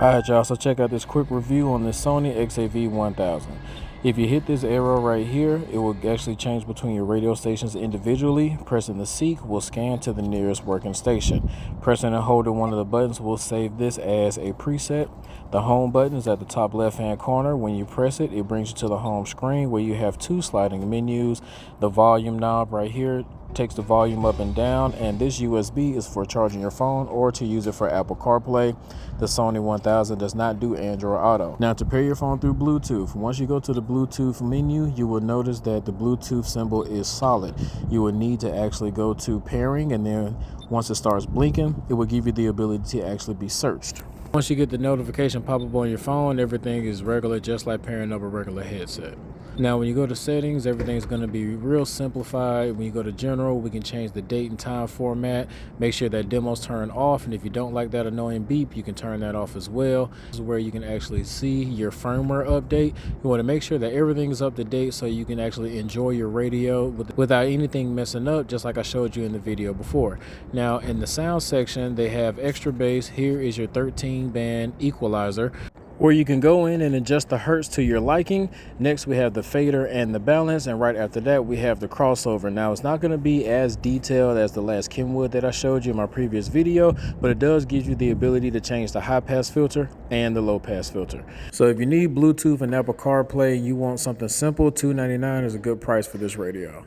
Alright y'all, so check out this quick review on this Sony XAV1000. If you hit this arrow right here, it will actually change between your radio stations individually. Pressing the seek will scan to the nearest working station. Pressing and holding one of the buttons will save this as a preset. The home button is at the top left hand corner. When you press it, it brings you to the home screen where you have two sliding menus. The volume knob right here takes the volume up and down, and this USB is for charging your phone or to use it for Apple CarPlay. The Sony 1000 does not do Android Auto. Now, to pair your phone through Bluetooth, once you go to the Bluetooth menu, you will notice that the Bluetooth symbol is solid. You will need to actually go to pairing, and then once it starts blinking, it will give you the ability to actually be searched. Once you get the notification pop up on your phone, everything is regular, just like pairing up a regular headset. Now, when you go to settings, everything's going to be real simplified. When you go to general, we can change the date and time format. Make sure that demo's turned off, and if you don't like that annoying beep, you can turn that off as well. This is where you can actually see your firmware update. You want to make sure that everything is up to date so you can actually enjoy your radio without anything messing up, just like I showed you in the video before. Now, in the sound section, they have extra bass. Here is your 13-band equalizer, where you can go in and adjust the hertz to your liking. Next, we have the fader and the balance, and right after that, we have the crossover. Now, it's not going to be as detailed as the last Kenwood that I showed you in my previous video, but it does give you the ability to change the high pass filter and the low pass filter. So if you need Bluetooth and Apple CarPlay and you want something simple, $299 is a good price for this radio.